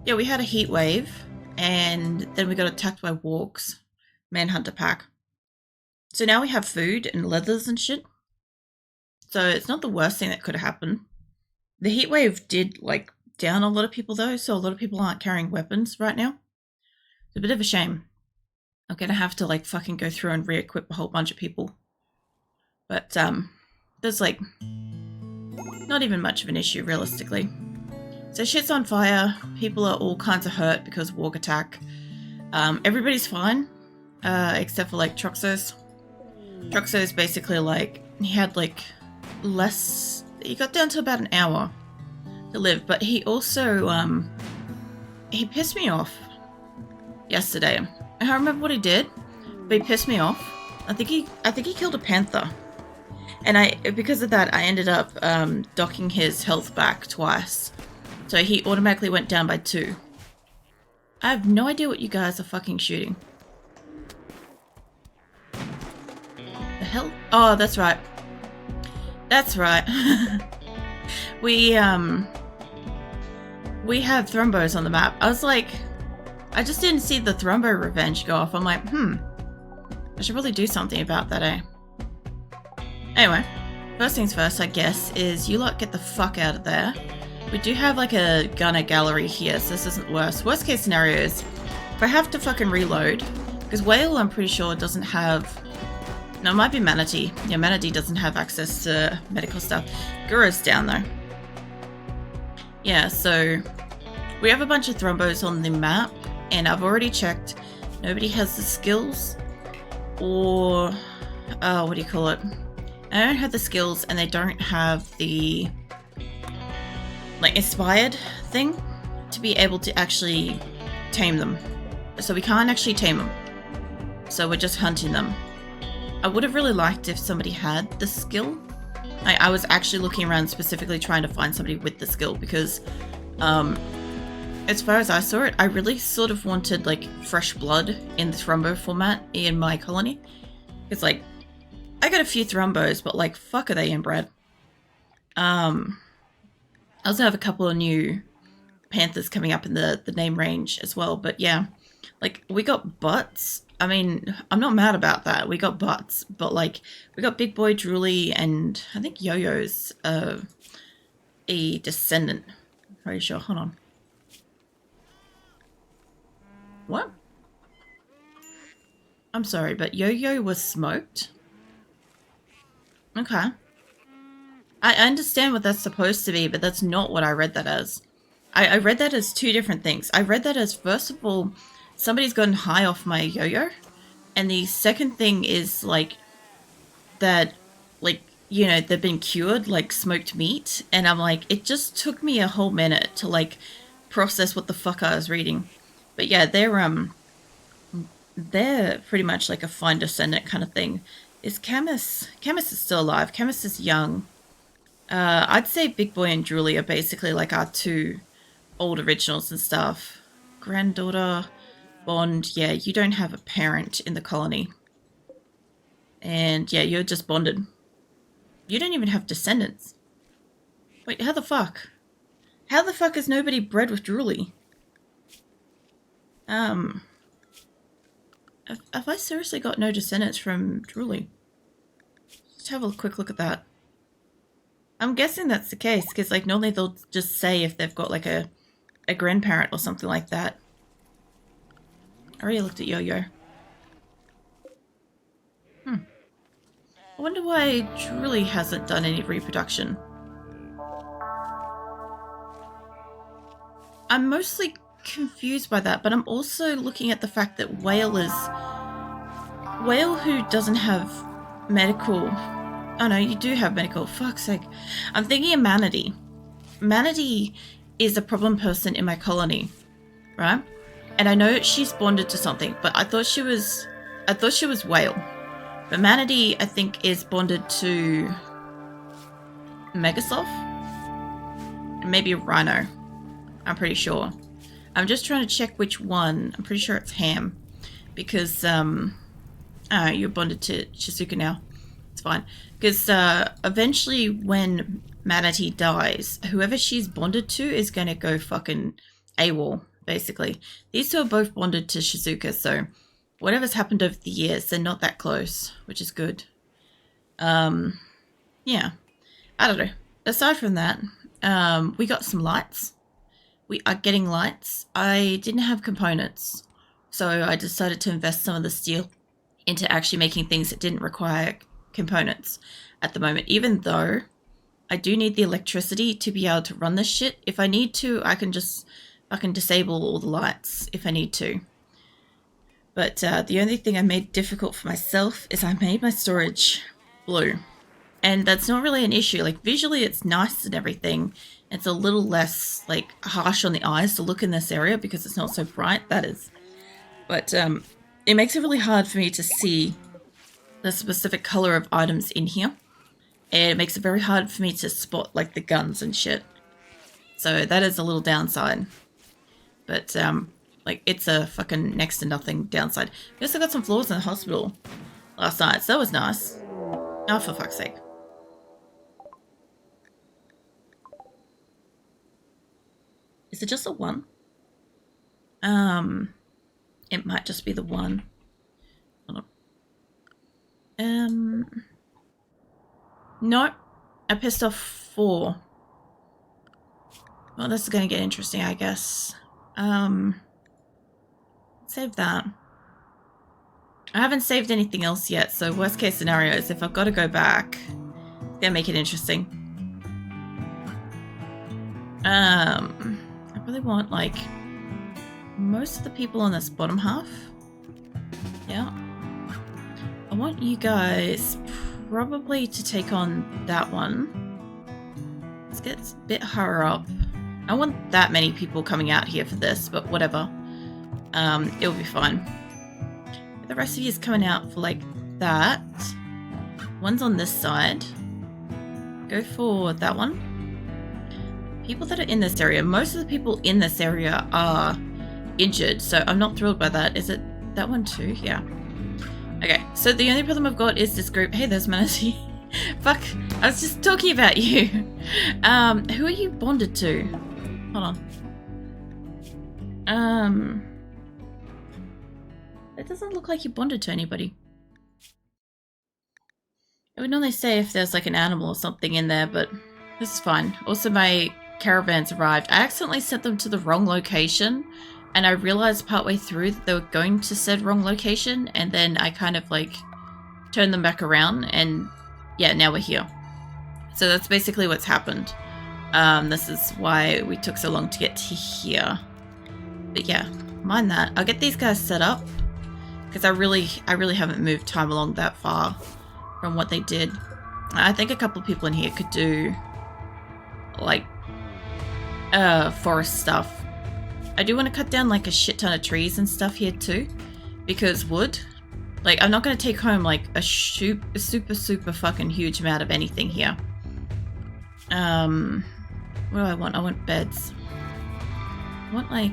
Yeah, we had a heat wave, and then we got attacked by wargs, manhunter pack. So now we have food and leathers and shit. So it's not the worst thing that could have happened. The heat wave did, like, down a lot of people though, so a lot of people aren't carrying weapons right now. It's a bit of a shame. I'm gonna have to, like, fucking go through and re-equip a whole bunch of people. But, there's, like, not even much of an issue, realistically. So shit's on fire, people are all kinds of hurt because warg attack. Everybody's fine, except for, like, Troxos. Troxos basically, like, he had, like, less... He got down to about an hour to live, but he also, he pissed me off yesterday. I don't remember what he did, but he pissed me off. I think he killed a panther. And because of that, I ended up docking his health back twice. So he automatically went down by 2. I have no idea what you guys are fucking shooting. The hell? Oh, that's right. That's right. We have thrombos on the map. I was like, I just didn't see the thrombo revenge go off. I'm like, I should probably do something about that, eh? Anyway, first things first, I guess, is you lot get the fuck out of there. We do have, like, a gunner gallery here, so this isn't worse. Worst case scenario is, if I have to fucking reload, because Whale, I'm pretty sure, doesn't have... No, it might be Manatee. Yeah, Manatee doesn't have access to medical stuff. Guru's down, though. Yeah, so we have a bunch of thrombos on the map, and I've already checked. Nobody has the skills, or... what do you call it? I don't have the skills, and they don't have the, like, inspired thing to be able to actually tame them. So we can't actually tame them. So we're just hunting them. I would have really liked if somebody had the skill. I was actually looking around specifically trying to find somebody with the skill because, as far as I saw it, I really sort of wanted, like, fresh blood in the thrombo format in my colony. It's like, I got a few thrombos, but, like, fuck are they inbred. I also have a couple of new panthers coming up in the name range as well, but yeah. Like, we got butts. I mean, I'm not mad about that. We got butts, but, like, we got Big Boy Drooly and I think Yo-Yo's a descendant. Pretty sure. Hold on. What? I'm sorry, but Yo-Yo was smoked? Okay. I understand what that's supposed to be, but that's not what I read that as. I read that as 2 different things. I read that as, first of all, somebody's gotten high off my yo-yo, and the second thing is, like, that, like, you know, they've been cured, like smoked meat, and I'm like, it just took me a whole minute to, like, process what the fuck I was reading. But yeah, they're pretty much like a fine descendant kind of thing. Is Camus is still alive. Camus is young. I'd say Big Boy and Drooly are basically like our 2 old originals and stuff. Granddaughter, Bond, yeah, you don't have a parent in the colony. And yeah, you're just bonded. You don't even have descendants. Wait, how the fuck? How the fuck is nobody bred with Drooly? Have I seriously got no descendants from Drooly? Let's have a quick look at that. I'm guessing that's the case, because, like, normally they'll just say if they've got, like, a grandparent or something like that. I already looked at Yo-Yo. I wonder why Drooly hasn't done any reproduction. I'm mostly confused by that, but I'm also looking at the fact that Whale, who doesn't have medical... Oh no, you do have medical, fuck's sake. I'm thinking of Manatee. Manatee is a problem person in my colony, right? And I know she's bonded to something, but I thought she was Whale. But Manatee, I think, is bonded to Megasoft? And maybe a Rhino. I'm pretty sure. I'm just trying to check which one. I'm pretty sure it's Ham. Because, you're bonded to Shizuka now. It's fine. Because, eventually when Manatee dies, whoever she's bonded to is going to go fucking AWOL. basically. These two are both bonded to Shizuka, so whatever's happened over the years, they're not that close, which is good. Yeah, I don't know. Aside from that, we got some lights. We are getting lights. I didn't have components, so I decided to invest some of the steel into actually making things that didn't require components at the moment, even though I do need the electricity to be able to run this shit. If I need to, I can disable all the lights if I need to. But the only thing I made difficult for myself is I made my storage blue. And that's not really an issue. Like, visually it's nice and everything. It's a little less, like, harsh on the eyes to look in this area because it's not so bright, that is. But it makes it really hard for me to see the specific color of items in here. And it makes it very hard for me to spot, like, the guns and shit. So that is a little downside. But, like, it's a fucking next to nothing downside. We also got some floors in the hospital last night, so that was nice. Oh, for fuck's sake. Is it just a one? It might just be the one. Hold on. No, I pissed off 4. Well, this is going to get interesting, I guess. Save that. I haven't saved anything else yet, so worst case scenario is if I've got to go back, it's going to make it interesting. I really want, like, most of the people on this bottom half. Yeah. I want you guys probably to take on that one. Let's get a bit higher up. I want that many people coming out here for this, but whatever. It'll be fine. The rest of you is coming out for like that. One's on this side. Go for that one. People that are in this area, most of the people in this area are injured, so I'm not thrilled by that. Is it that one too? Yeah. Okay, so the only problem I've got is this group. Hey, there's Manatee. Fuck, I was just talking about you. Who are you bonded to? Hold on. It doesn't look like you're bonded to anybody. I would normally say if there's like an animal or something in there, but this is fine. Also, my caravans arrived. I accidentally sent them to the wrong location, and I realized partway through that they were going to said wrong location, and then I kind of like turned them back around, and yeah, now we're here. So that's basically what's happened. This is why we took so long to get to here. But yeah, mind that. I'll get these guys set up, because I really haven't moved time along that far from what they did. I think a couple of people in here could do like forest stuff. I do want to cut down like a shit ton of trees and stuff here too, because wood, like, I'm not going to take home like a super fucking huge amount of anything here. What do I want? I want beds. I want, like,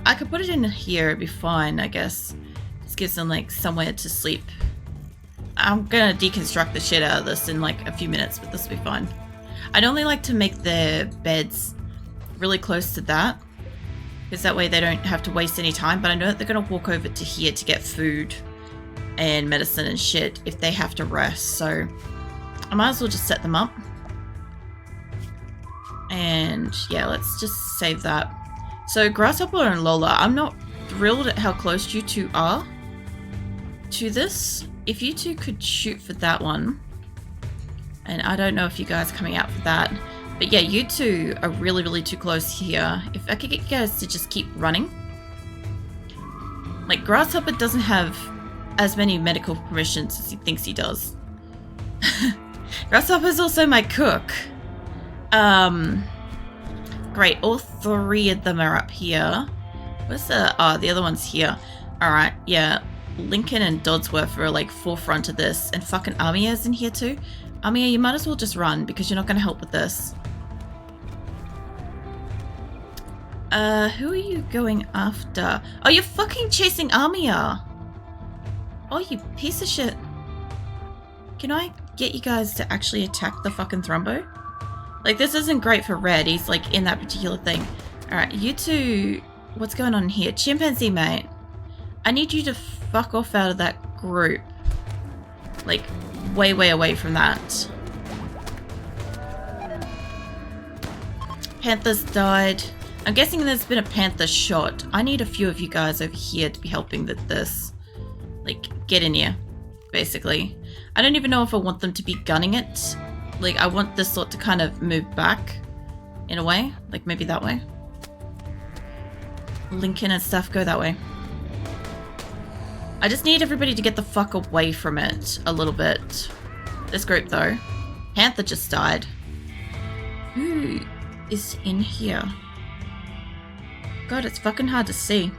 I could put it in here, it'd be fine, I guess. Just gives them like somewhere to sleep. I'm gonna deconstruct the shit out of this in like a few minutes, but this will be fine. I'd only like to make their beds really close to that, because that way they don't have to waste any time, but I know that they're gonna walk over to here to get food and medicine and shit if they have to rest, so I might as well just set them up. And yeah, let's just save that. So Grasshopper and Lola, I'm not thrilled at how close you two are to this. If you two could shoot for that one, and I don't know if you guys are coming out for that, but yeah, you two are really too close here. If I could get you guys to just keep running. Like, Grasshopper doesn't have as many medical permissions as he thinks he does. Grasshopper's also my cook. Great, all 3 of them are up here. Where's the other one's here. Alright, yeah. Lincoln and Dodsworth are like forefront of this, and fucking Amiya's in here too. Amiya, you might as well just run, because you're not going to help with this. Who are you going after? Oh, you're fucking chasing Amiya! Oh, you piece of shit. Can I get you guys to actually attack the fucking Thrumbo? Like, this isn't great for Red, he's like in that particular thing. Alright, you two what's going on here? Chimpanzee mate, I need you to fuck off out of that group. Like, way, way away from that. Panthers died. I'm guessing there's been a panther shot. I need a few of you guys over here to be helping with this. Like, get in here, basically. I don't even know if I want them to be gunning it. Like, I want this lot to kind of move back in a way. Like, maybe that way. Lincoln and stuff, go that way. I just need everybody to get the fuck away from it a little bit. This group, though. Panther just died. Who is in here? God, it's fucking hard to see.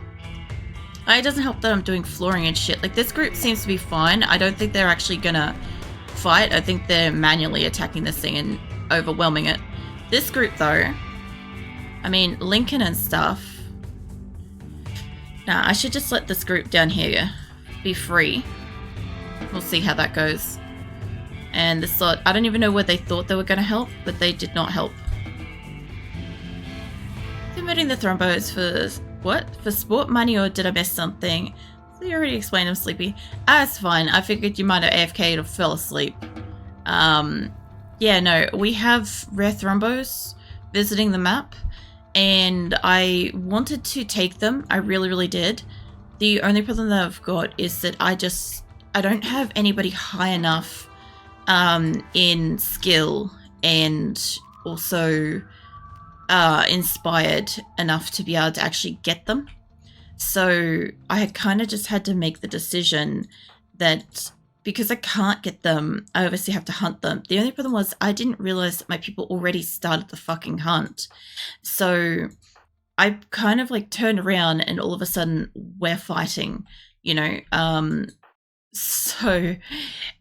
It doesn't help that I'm doing flooring and shit. Like, this group seems to be fine. I don't think they're actually gonna fight. I think they're manually attacking this thing and overwhelming it. This group, though, I mean, Lincoln and stuff. Nah, I should just let this group down here be free. We'll see how that goes. And this lot, I don't even know where they thought they were going to help, but they did not help. Submitting the thrombos for what? For sport money, or did I miss something? So you already explained I'm sleepy. It's fine. I figured you might have AFK'd or fell asleep. Yeah, no, we have rare thrombos visiting the map, and I wanted to take them. I really, really did. The only problem that I've got is that I don't have anybody high enough in skill and also inspired enough to be able to actually get them. So I had kind of just had to make the decision that because I can't get them, I obviously have to hunt them. The only problem was I didn't realize that my people already started the fucking hunt. So I kind of like turned around and all of a sudden we're fighting, you know. So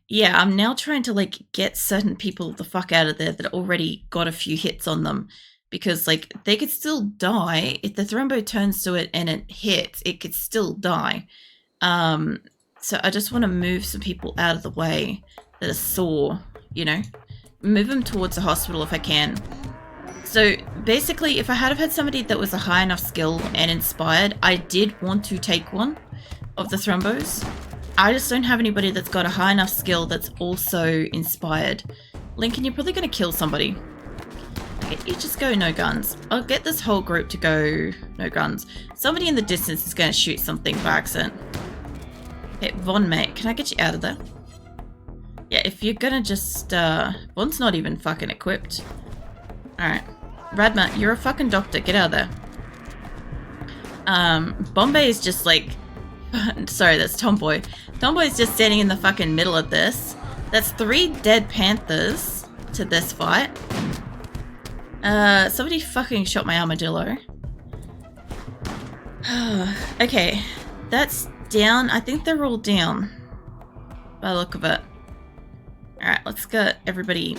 yeah, I'm now trying to like get certain people the fuck out of there that already got a few hits on them, because like they could still die if the thrombo turns to it and it hits, it could still die. So I just want to move some people out of the way that are sore, you know, move them towards the hospital if I can. So basically, if I had have had somebody that was a high enough skill and inspired, I did want to take one of the thrombos. I just don't have anybody that's got a high enough skill that's also inspired. Lincoln, you're probably going to kill somebody. Okay, you just go no guns. I'll get this whole group to go no guns. Somebody in the distance is going to shoot something by accident. Okay, Von, mate, can I get you out of there? Yeah, if you're going to just... Von's not even fucking equipped. Alright. Radma, you're a fucking doctor. Get out of there. Bombay is just like... Sorry, that's Tomboy. Tomboy's just standing in the fucking middle of this. That's 3 dead panthers to this fight. Somebody fucking shot my armadillo. Okay, that's down. I think they're all down by the look of it. Alright, let's get everybody...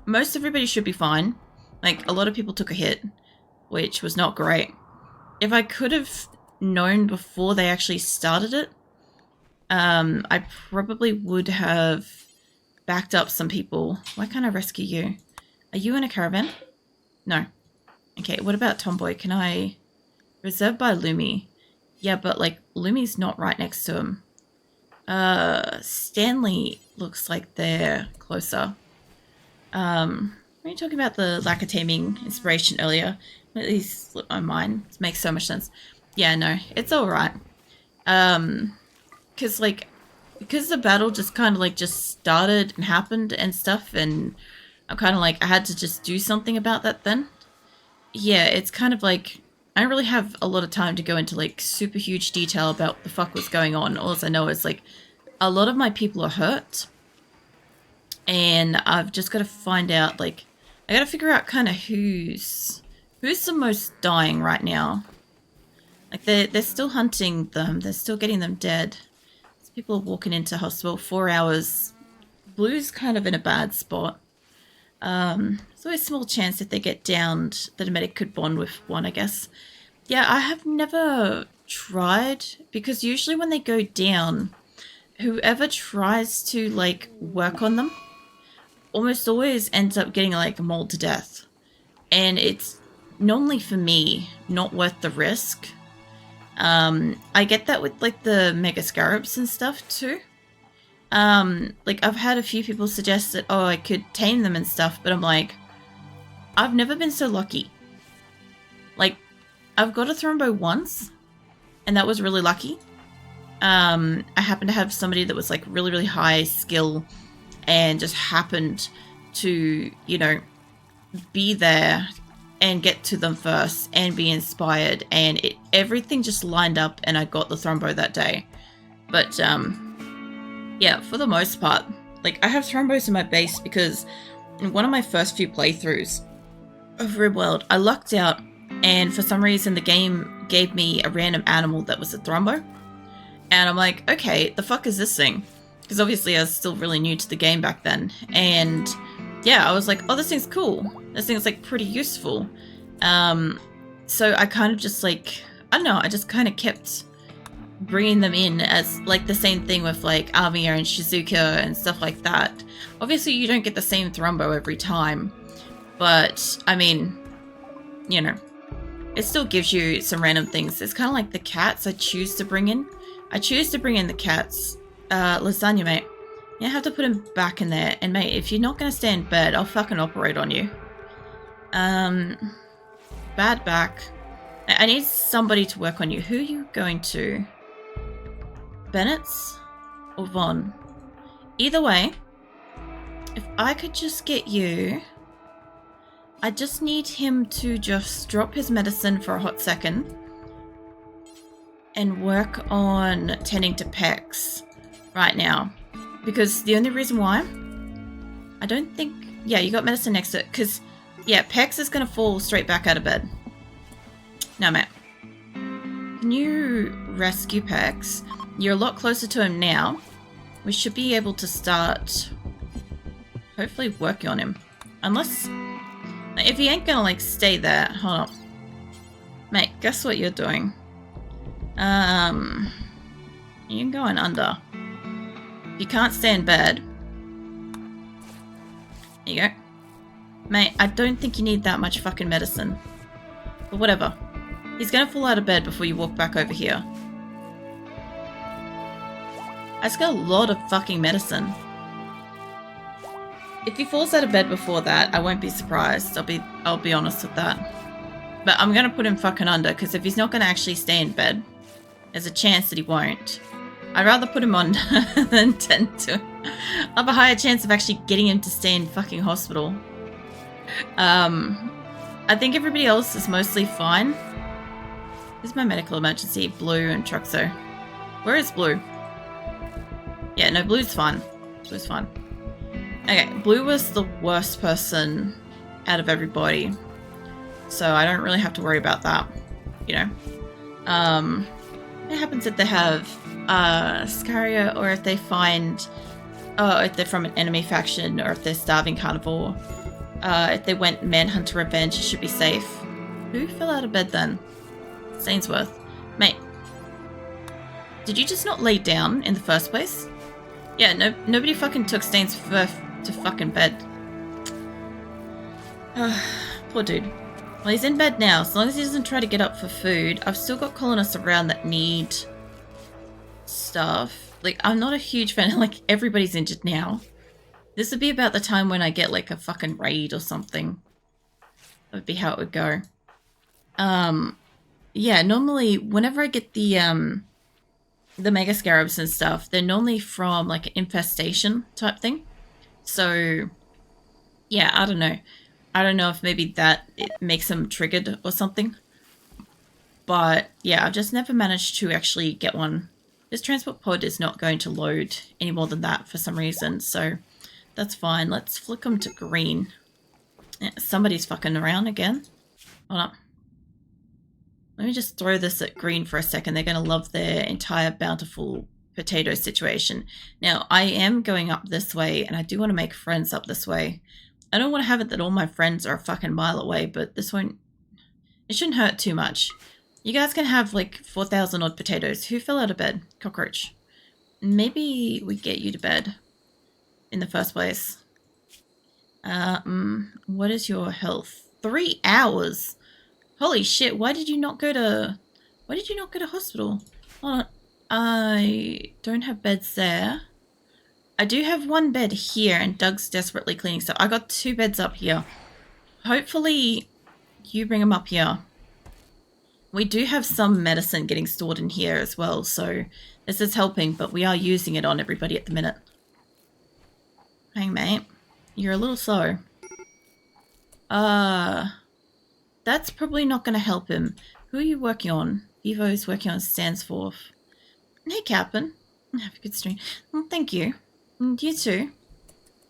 Most everybody should be fine. Like, a lot of people took a hit, which was not great. If I could have known before they actually started it, I probably would have backed up some people. Why can't I rescue you? Are you in a caravan? No. Okay, what about Tomboy? Can I... Reserved by Lumi. Yeah, but, like, Lumi's not right next to him. Stanley looks like they're closer. When you were talking about the lack of taming inspiration earlier, at least slipped my mind. It makes so much sense. Yeah, no, it's alright. Because the battle just kind of, like, just started and happened and stuff, and I'm kind of like, I had to just do something about that then. Yeah, it's kind of like, I don't really have a lot of time to go into, like, super huge detail about what the fuck was going on. All I know is, like, a lot of my people are hurt. And I've just got to find out, like, I got to figure out kind of who's the most dying right now. Like, they're still hunting them. They're still getting them dead. These people are walking into hospital 4 hours. Blue's kind of in a bad spot. There's always a small chance if they get downed that a medic could bond with one, I guess. Yeah, I have never tried, because usually when they go down, whoever tries to, like, work on them almost always ends up getting, like, mauled to death. And it's normally for me, not worth the risk. I get that with like the mega scarabs and stuff too. Like I've had a few people suggest that, oh, I could tame them and stuff, but I'm like, I've never been so lucky. Like, I've got a Thrombo once, and that was really lucky. I happened to have somebody that was like really, really high skill and just happened to, you know, be there and get to them first and be inspired, and everything just lined up and I got the Thrombo that day. But yeah, for the most part, like I have Thrombos in my base because in one of my first few playthroughs of RimWorld, I lucked out and for some reason the game gave me a random animal that was a Thrombo. And I'm like, okay, the fuck is this thing? Because obviously I was still really new to the game back then. And yeah, I was like, oh, this thing's cool. This thing's like pretty useful. So I kind of just like, I don't know, I just kind of kept bringing them in as like the same thing with like Armia and Shizuka and stuff like that. Obviously you don't get the same Thrombo every time, but I mean, you know, it still gives you some random things. It's kind of like the cats I choose to bring in. I choose to bring in the cats. Lasagna, mate. You have to put him back in there. And mate, if you're not going to stay in bed, I'll fucking operate on you. Bad back. I need somebody to work on you. Who are you going to? Bennett's or Vaughn? Either way, if I could just get you... I just need him to just drop his medicine for a hot second and work on tending to Pex right now. Because the only reason why, I don't think... Yeah, you got medicine next to it. Because, yeah, Pex is going to fall straight back out of bed. Now, Matt, can you rescue Pex? You're a lot closer to him now. We should be able to start, hopefully, working on him. Unless... If he ain't gonna, like, stay there... Hold on. Mate, guess what you're doing? You're going under. You can't stay in bed. There you go. Mate, I don't think you need that much fucking medicine. But whatever. He's gonna fall out of bed before you walk back over here. I just got a lot of fucking medicine. If he falls out of bed before that, I won't be surprised. I'll be honest with that. But I'm gonna put him fucking under, because if he's not gonna actually stay in bed, there's a chance that he won't. I'd rather put him under than tend to. I have a higher chance of actually getting him to stay in fucking hospital. I think everybody else is mostly fine. Here's my medical emergency, Blue and Truxo. Where is Blue? Yeah, no, Blue's fine. Blue's fine. Okay, Blue was the worst person out of everybody, so I don't really have to worry about that, you know. What happens if they have Scaria, or if they find, if they're from an enemy faction, or if they're starving carnivore, if they went Manhunter Revenge, it should be safe. Who fell out of bed then? Sainsworth. Mate, did you just not lay down in the first place? Yeah, nobody fucking took Stainsworth to fucking bed. Poor dude. Well, he's in bed now. As long as he doesn't try to get up for food. I've still got colonists around that need stuff. Like, I'm not a huge fan. Like, everybody's injured now. This would be about the time when I get, like, a fucking raid or something. That would be how it would go. Yeah, normally, whenever I get the mega scarabs and stuff, they're normally from, like, an infestation type thing. So, yeah, I don't know. I don't know if maybe that it makes them triggered or something. But, yeah, I've just never managed to actually get one. This transport pod is not going to load any more than that for some reason, so that's fine. Let's flick them to green. Yeah, somebody's fucking around again. Hold on. Let me just throw this at green for a second. They're going to love their entire bountiful potato situation. Now, I am going up this way, and I do want to make friends up this way. I don't want to have it that all my friends are a fucking mile away, but this won't... It shouldn't hurt too much. You guys can have, like, 4,000 odd potatoes. Who fell out of bed? Cockroach. Maybe we get you to bed in the first place. What is your health? 3 hours? Holy shit, why did you not go to hospital? Hold on. I don't have beds there. I do have one bed here, and Doug's desperately cleaning stuff. I got 2 beds up here. Hopefully, you bring them up here. We do have some medicine getting stored in here as well, so this is helping, but we are using it on everybody at the minute. Hang, mate. You're a little slow. That's probably not going to help him. Who are you working on? Vivo's working on Stansforth. Hey, Captain. Have a good stream. Well, thank you. And you too.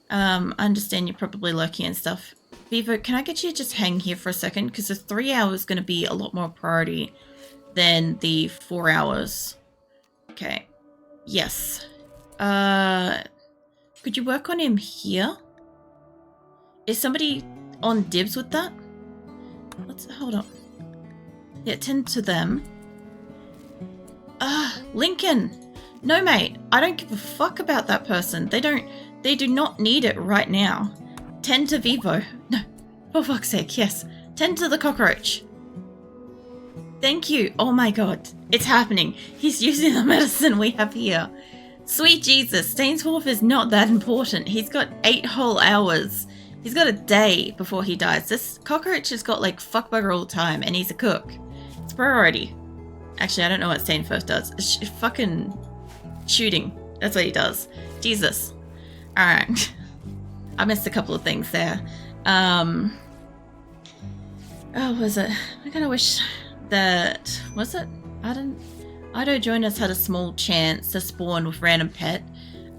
I understand you're probably lurking and stuff. Vivo, can I get you to just hang here for a second? Because the 3 hours is going to be a lot more priority than the 4 hours. Okay. Yes. Could you work on him here? Is somebody on dibs with that? Hold on. Yeah, tend to them. Lincoln! No, mate, I don't give a fuck about that person. They do not need it right now. Tend to Vivo. No, for fuck's sake, yes. Tend to the cockroach. Thank you. Oh my god, it's happening. He's using the medicine we have here. Sweet Jesus, Stainsforth is not that important. He's got 8 whole hours. He's got a day before he dies. This cockroach has got like fuck bugger all the time, and he's a cook. It's priority. Actually, I don't know what Stainsforth does. It's fucking shooting. That's what he does. Jesus. Alright. I missed a couple of things there. Oh, was it? I kind of wish that... Was it? Ido Jonas had a small chance to spawn with random pet.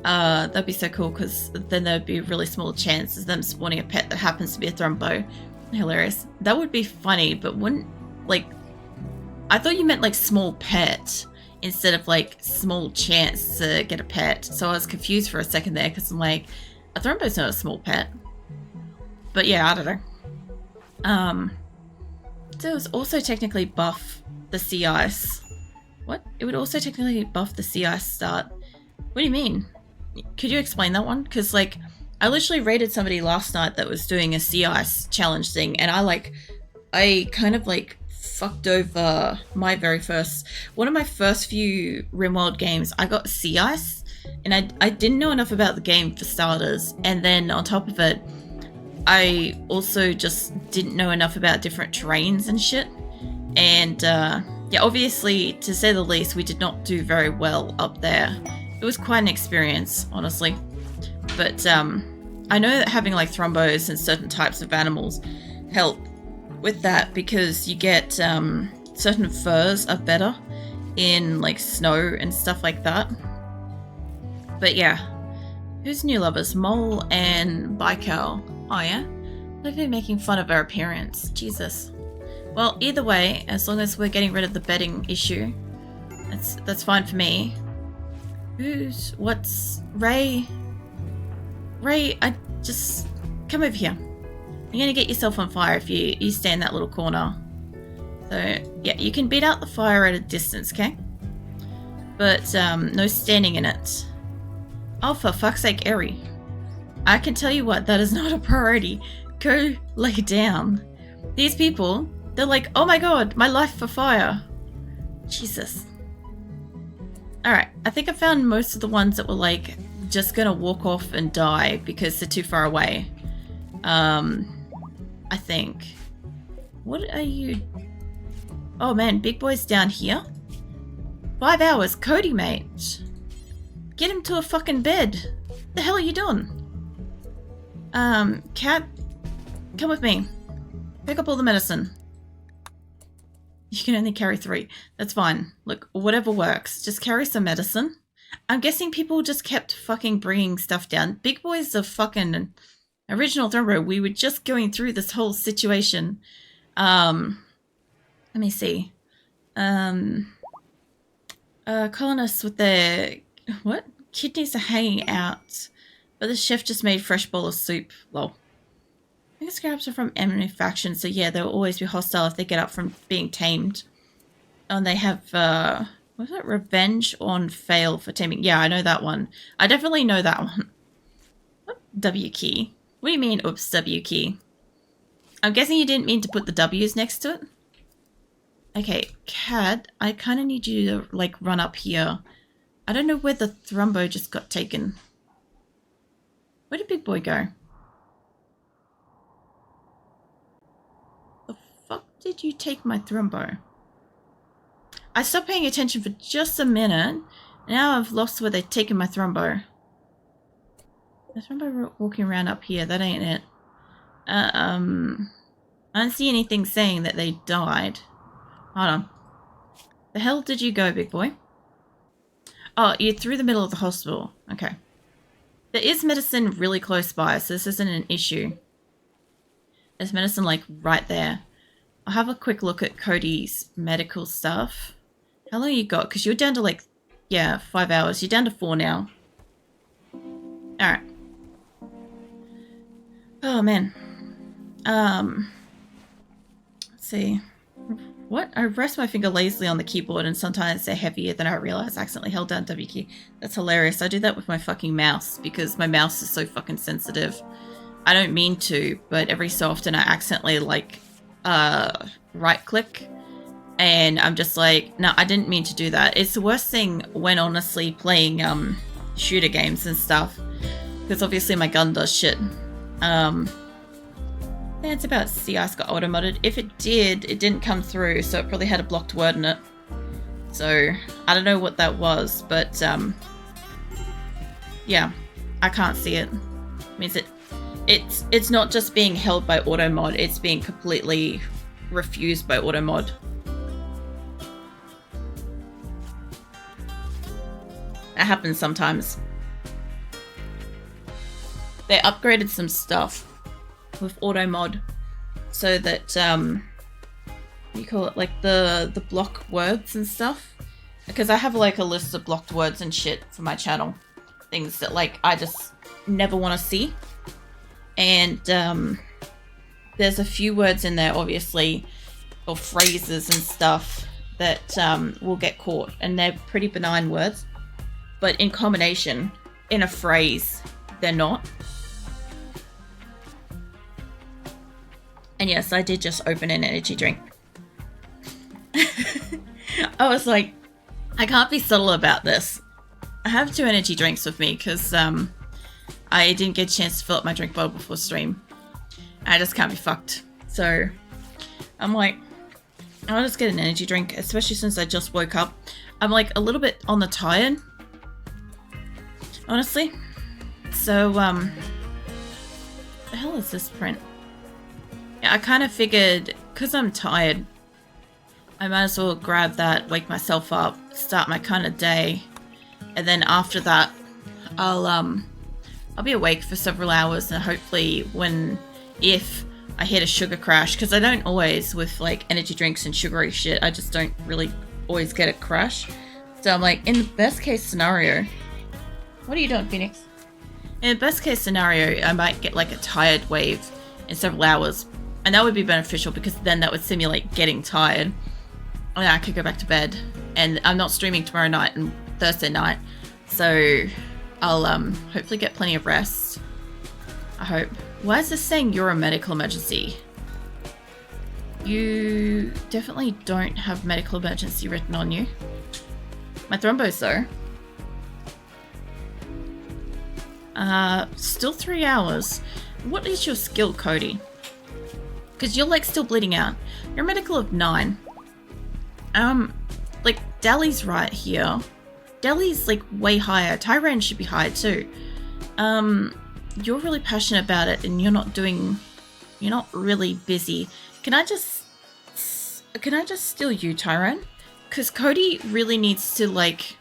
That'd be so cool, because then there'd be a really small chance of them spawning a pet that happens to be a Thrumbo. Hilarious. That would be funny, but wouldn't... Like... I thought you meant like small pet instead of like small chance to get a pet. So I was confused for a second there, because I'm like, a Thrumbo's not a small pet. But yeah, I don't know. So it was also technically buff the sea ice. What? It would also technically buff the sea ice start. What do you mean? Could you explain that one? Because like, I literally raided somebody last night that was doing a sea ice challenge thing, and I kind of like fucked over my very first, one of my first few RimWorld games. I got sea ice, and I didn't know enough about the game for starters, and then on top of it, I also just didn't know enough about different terrains and shit. And yeah, obviously, to say the least, we did not do very well up there. It was quite an experience, honestly. But I know that having like thrombos and certain types of animals help with that, because you get certain furs are better in like snow and stuff like that. But yeah, who's new lovers? Mole and Baikal. Oh yeah, they've been making fun of our appearance. Jesus. Well, either way, as long as we're getting rid of the bedding issue, that's fine for me. What's Ray? Ray, I just come over here. You're gonna get yourself on fire if you stay in that little corner. So yeah, you can beat out the fire at a distance, okay? But no standing in it. Oh, for fuck's sake, Eri. I can tell you what, that is not a priority. Go lay down. These people, they're like, oh my god, my life for fire. Jesus. Alright, I think I found most of the ones that were like just gonna walk off and die because they're too far away. I think. What are you... Oh man, big boy's down here? 5 hours, Cody, mate. Get him to a fucking bed. The hell are you doing? Cat, come with me. Pick up all the medicine. You can only carry 3. That's fine. Look, whatever works. Just carry some medicine. I'm guessing people just kept fucking bringing stuff down. Big boy's a fucking original Thrumbo. We were just going through this whole situation. Let me see. Colonists with their... What? Kidneys are hanging out. But the chef just made fresh bowl of soup. Lol. I think scraps are from enemy faction, so yeah, they'll always be hostile if they get up from being tamed. And they have, what's it? Revenge on fail for taming. Yeah, I know that one. I definitely know that one. What? W key? What do you mean, oops, W key? I'm guessing you didn't mean to put the W's next to it? Okay, Cat, I kind of need you to, like, run up here. I don't know where the Thrumbo just got taken. Where did Big Boy go? The fuck did you take my Thrumbo? I stopped paying attention for just a minute. Now I've lost where they've taken my Thrumbo. The Thrumbo walking around up here. That ain't it. I don't see anything saying that they died. Hold on. The hell did you go, Big Boy? Oh, you're through the middle of the hospital. Okay. There is medicine really close by, so this isn't an issue. There's medicine, like, right there. I'll have a quick look at Cody's medical stuff. How long you got? Because you're down to, like, yeah, 5 hours. You're down to 4 now. Alright. Oh, man. Let's see. What? I rest my finger lazily on the keyboard and sometimes they're heavier than I realize I accidentally held down W key. That's hilarious. I do that with my fucking mouse because my mouse is so fucking sensitive. I don't mean to, but every so often I accidentally, like, right click and I'm just like, no, I didn't mean to do that. It's the worst thing when honestly playing shooter games and stuff because obviously my gun does shit. It's about CI's got auto-modded. If it did, it didn't come through, so it probably had a blocked word in it. So, I don't know what that was, but, yeah, I can't see it. It means it's not just being held by auto-mod, it's being completely refused by auto-mod. That happens sometimes. They upgraded some stuff with auto mod so that you call it, like, the block words and stuff, because I have, like, a list of blocked words and shit for my channel, things that, like, I just never want to see, and there's a few words in there obviously, or phrases and stuff that will get caught, and they're pretty benign words, but in combination in a phrase they're not. And yes, I did just open an energy drink. I was like, I can't be subtle about this. I have 2 energy drinks with me because I didn't get a chance to fill up my drink bottle before stream. I just can't be fucked. So I'm like, I'll just get an energy drink, especially since I just woke up. I'm like a little bit on the tired, honestly. So, the hell is this print? Yeah, I kind of figured, because I'm tired, I might as well grab that, wake myself up, start my kind of day, and then after that, I'll be awake for several hours, and hopefully if I hit a sugar crash, because I don't always with, like, energy drinks and sugary shit, I just don't really always get a crash. So I'm like, in the best case scenario, what are you doing, Phoenix? In the best case scenario, I might get, like, a tired wave in several hours. And that would be beneficial because then that would simulate getting tired. And I could go back to bed. And I'm not streaming tomorrow night and Thursday night. So I'll hopefully get plenty of rest. I hope. Why is this saying you're a medical emergency? You definitely don't have medical emergency written on you. My thrombos though. Still 3 hours. What is your skill, Cody? Because you're, like, still bleeding out. You're a medical of 9. Like, Dali's right here. Dali's, like, way higher. Tyran should be higher, too. You're really passionate about it, and you're not really busy. Can I just steal you, Tyran? Because Cody really needs to, like...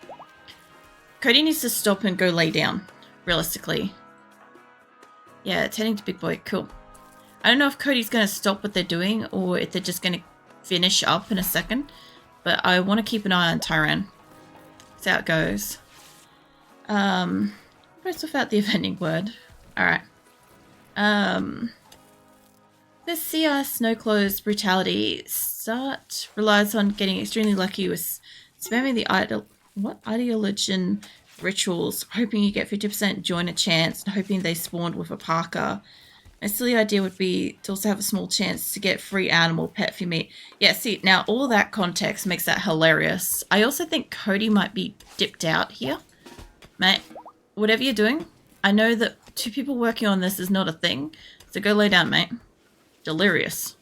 Cody needs to stop and go lay down, realistically. Yeah, it's heading to Big Boy. Cool. I don't know if Cody's going to stop what they're doing or if they're just going to finish up in a second. But I want to keep an eye on Tyran. See how it goes. Press without the offending word. Alright. This CI snow clothes brutality start relies on getting extremely lucky with spamming the ideologian rituals, hoping you get 50% join a chance and hoping they spawned with a Parker. My silly idea would be to also have a small chance to get free animal pet for meat. Yeah, see, now all that context makes that hilarious. I also think Cody might be dipped out here. Mate, whatever you're doing, I know that 2 people working on this is not a thing, so go lay down, mate. Delirious.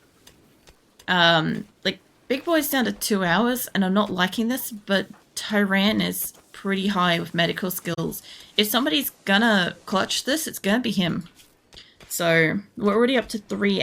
Like, Big Boy's down to 2 hours, and I'm not liking this, but Tyran is pretty high with medical skills. If somebody's gonna clutch this, it's gonna be him. So we're already up to 3 hours.